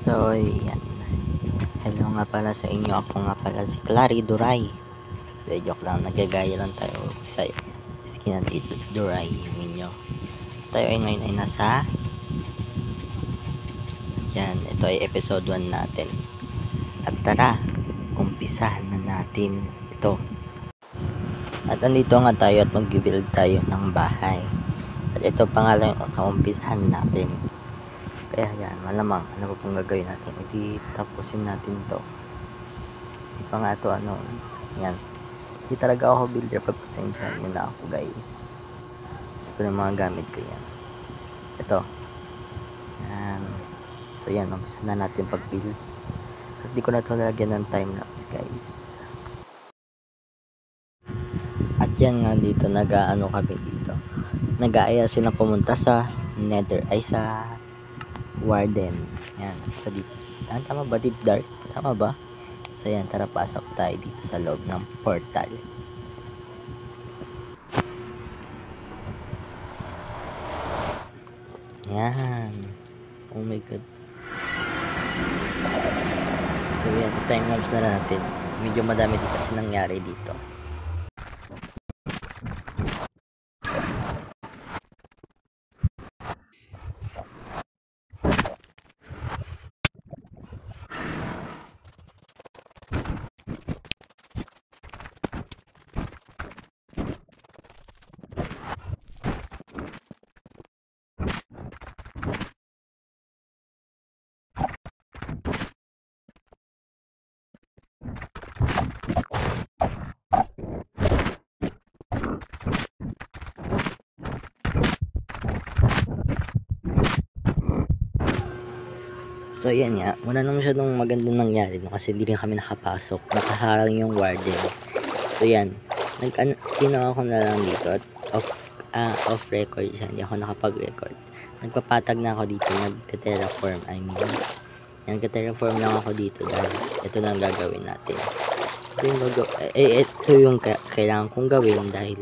So, yan. Hello nga pala sa inyo. Ako nga pala si Clary Duray. De, joke lang. Nagagaya lang tayo sa skin natin Duray ninyo. Tayo ay ngayon ay nasa yan. Ito ay episode 1 natin. At tara, umpisahan na natin ito. At andito nga tayo at mag-build tayo ng bahay. At ito pa nga lang yung kaumpisahan natin. Kaya yan, malamang ano pa pong gagawin natin, edi tapusin natin to. Hindi pa nga to yan. Hindi talaga ako builder, pagpasensyahan nyo na ako guys. So ito na mga gamit ko yan. Ito. Yan. So yan, umpisa na natin pag-build. At di ko na to nalagyan ng time-lapse guys. At yan nga dito, nag-ano kami dito. Nag-aaya sila pumunta sa Nether, ay sa Warden. Yan. Sa deep. Tama ba? Deep Dark? Tama ba? So yan, tara pasok tayo dito sa loob ng portal. Yan. Oh my god. So yan, time-lapse na natin. Medyo madami din kasi nangyari dito. So yan nga, wala naman masyadong magandang nangyari no, kasi hindi rin kami nakapasok, nakaharang yung warden. So yan, ginawa ko na lang dito at off record siya, hindi ako nakapag-record. Nagpapatag na ako dito, nagte-terraform, nagte-terraform lang ako dito dahil ito lang gagawin natin. Ito yung kailangan kong gawin dahil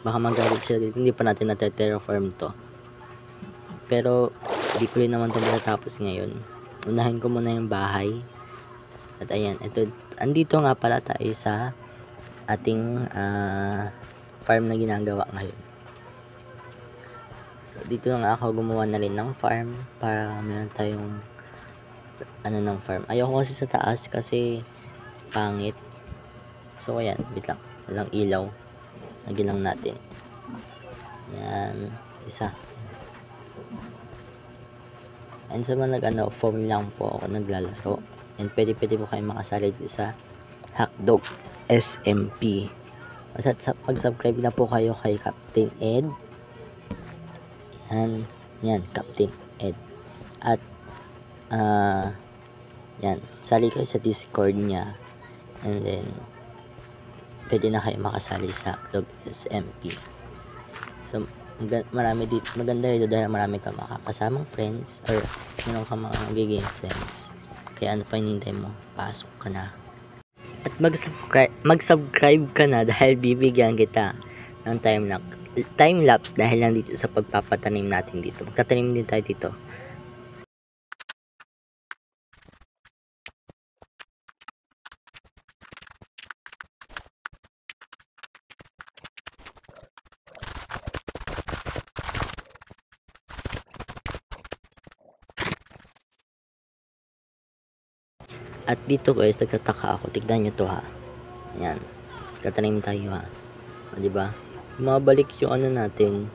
baka magalit sila dito, hindi pa natin nate-terraform to. Pero hindi ko rin naman ito matatapos ngayon. Unahin ko muna yung bahay. At ayan, andito nga pala tayo sa ating farm na ginagawa ngayon. So dito nga ako gumawa na rin ng farm para meron tayong ng farm. Ayoko kasi sa taas kasi pangit. So ayan, wait lang, walang ilaw. Lagyan lang natin. Yan, isa. And sa mga phone lang po ako naglalaro. And pwede po kayo makasali dito sa Hackdog SMP. Mag-subscribe na po kayo kay Captain Ed. Yan, Captain Ed. At, yan, sali kayo sa Discord niya. And then, pwede na kayo makasali sa Hackdog SMP. So, maganda dito dahil marami kang makakasamang friends or meron kang mga magiging friends. Kaya ano pa hinihintay mo? Pasok ka na. At mag-subscribe ka na dahil bibigyan kita ng time-lapse dahil lang dito sa pagpapatanim natin dito. Magtatanim din tayo dito. At dito guys, nagtataka ako. Tignan nyo to ha. Yan. Tatanim tayo ha. O, diba? Mabalik yung natin.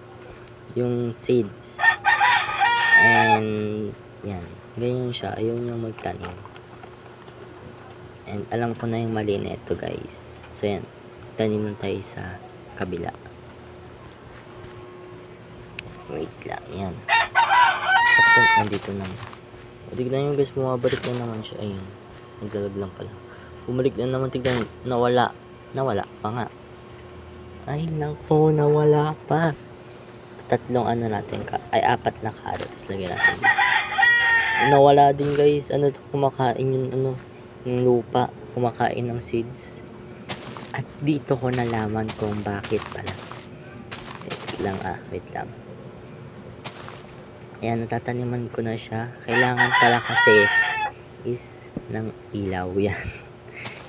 Yung seeds. And, yan. Ganyan siya. Ayaw nyo magtanim. And, alam ko na yung mali na ito guys. So, yan. Tanim lang tayo sa kabila. Wait lang. Yan. Sakto, nandito naman. O, tignan nyo guys, bumabalik na naman siya. Ayun. Naglalag lang pala. Bumalik na naman, tignan. Nawala pa nga. Ay nako, nawala pa. Tatlong natin apat na carrots lagyan natin dito. Nawala din guys. Kumakain yung yung lupa, kumakain ng seeds. At dito ko nalaman kung bakit pala. Wait lang. Ayan, natataniman ko na siya. Kailangan pala kasi is ng ilaw yan.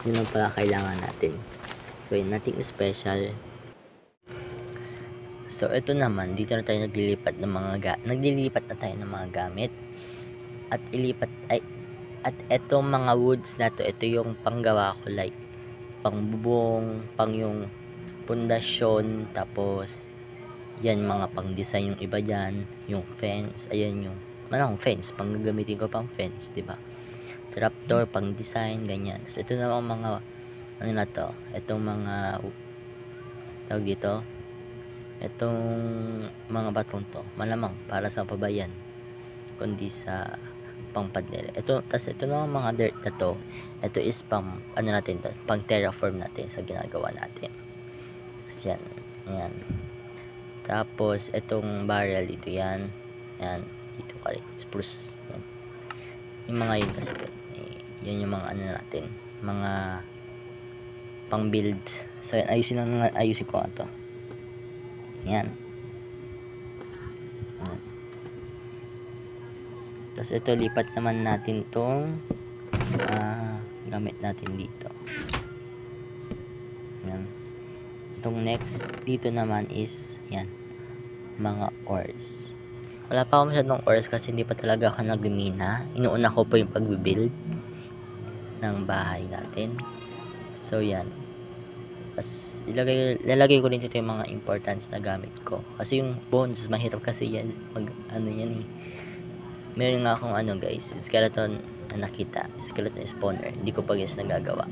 Yun lang pala kailangan natin. So, yun, nothing special. So, ito naman, dito na tayo naglilipat na tayo ng mga gamit. At at etong mga woods na to, ito yung panggawa ko, like pang bubong, pang yung pundasyon, tapos yan mga pang design yung iba dyan, yung fence, ayan yung malang fence, pang gagamitin ko pang fence, di ba? Trapdoor, pang design, ganyan. So, ito naman mga ano na to, itong mga tawag dito, itong mga batong to, malamang para sa pabayan, kundi sa pang padel. Ito naman mga dirt na to, ito is pang ano natin to, pang terraform natin sa ginagawa natin. Kasi yan. Tapos itong barrel dito yan. Yan, dito ka rin, spruce. Yan. Yung mga yun kasi yan yung mga ano natin, mga pang build. So ayusin ko ito. Yan. Tapos ito, lipat naman natin tong gamit natin dito. Yan. Itong next dito naman is yan, mga ores. Wala pa ako masyadong ores kasi hindi pa talaga ako nagmina. Inuuna ko po yung pagbibuild ng bahay natin. So yan. Tapos lalagay ko rin dito yung mga importance na gamit ko. Kasi yung bones, mahirap kasi yan. Yan eh. Meron nga akong guys, skeleton na nakita. Skeleton spawner. Hindi ko pa guys nagagawa.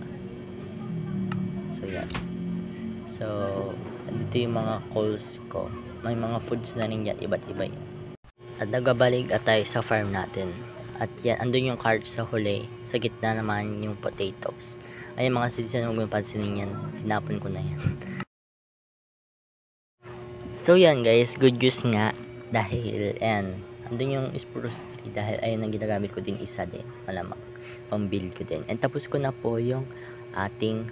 So yan. So, dito yung mga coals ko. May mga foods na rin yan. Iba't iba yan. At nagbabalik tayo sa farm natin. At yan, andun yung carrot sa huli. Sa gitna naman yung potatoes. Ay, mga citizen, huwag mo pansinin yan. Tinapon ko na yan. So yan guys, good news nga. Dahil, andun yung spruce tree. Dahil ayun ang ginagamit ko din isa din. Malamang. Pang build ko din. And tapos ko na po yung ating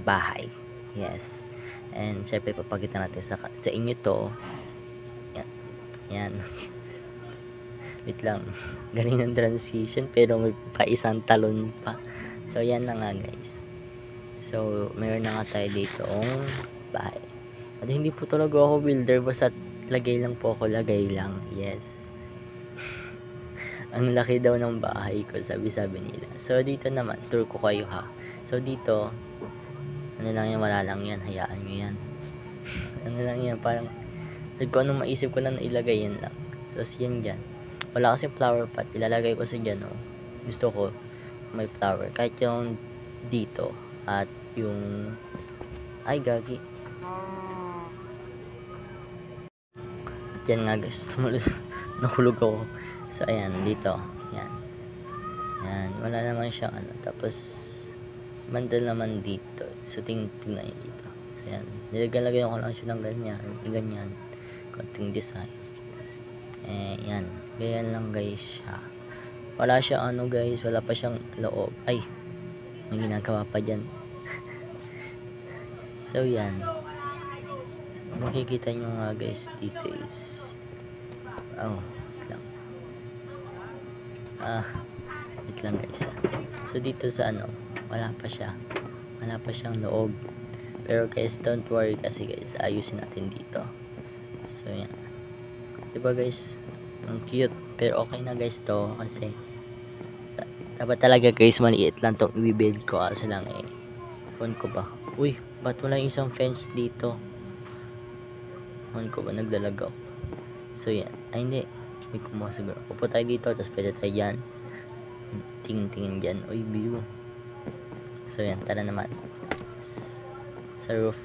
bahay. Yes. And syempre papakita natin sa inyo to. Yan. Wait lang. Galing ng transition pero may pa isang talon pa. So yan na nga guys. So mayroon na nga tayo dito bahay. At hindi po talaga ako builder, basta lagay lang po ako, lagay lang. Yes. Ang laki daw ng bahay ko, sabi nila. So dito naman, tour ko kayo ha. So dito, ano lang yan, wala lang yan, hayaan nyo yan. Ano lang yan, parang kung anong maisip ko lang na ilagay yan lang. So yan dyan. Wala kasi flower pot, ilalagay ko sa dyan, oh. Gusto ko may flower, kahit yung dito at yung ay gagi. At yan nga guys, nahulog ako. So ayan, dito, yan, wala naman siyang tapos mandal naman dito. So tingnan nyo dito. So yan, nilagay ko lang siya ng ganyan, konting design. Yan, ganyan lang guys siya. Wala siya guys, wala pa siyang loob. Ay, may ginagawa pa dyan. So yan, makikita nyo nga guys dito is wait lang guys So dito sa wala pa siyang loob. Pero guys, don't worry kasi guys, ayusin natin dito. So yan, diba guys, ang cute. Pero okay na guys to, kasi dapat talaga guys maliit lang tong i-build ko. Kasi lang phone ko ba, uy, ba't wala yung isang fence dito? Phone ko ba, naglalag ako. So yan, ay hindi, may kumuha siguro. Upo tayo dito, tapos pwede tayo dyan, tingin dyan. Uy, view. So yan, tara naman sa roof.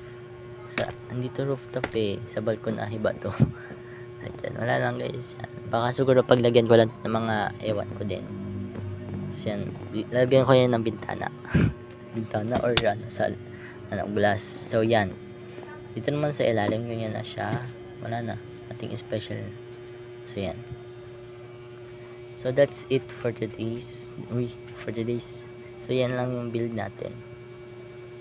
Andito rooftop sa balkon hiba to. At yan, wala lang guys yan. Baka siguro paglagyan ko lang ng mga ewan ko din. So yan, lagyan ko yan ng bintana. Bintana or sa glass. So yan, dito naman sa ilalim, ganyan na siya. Wala na, nothing special. So yan. So that's it for today's So yan lang yung build natin.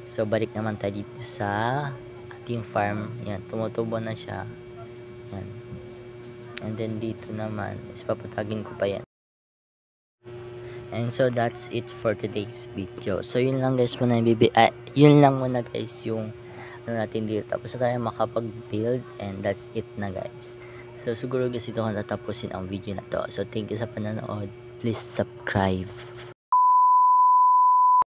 So balik naman tayo dito sa ating farm. Yan, tumutubo na siya. Yan. And then dito naman is papatagin ko pa yan. And so that's it for today's video. So yun lang guys muna yun lang muna guys yung ano natin dito. Tapos na tayo makapag-build and that's it na guys. So siguro guys ito kung tatapusin ang video na to. So thank you sa panonood. Please subscribe.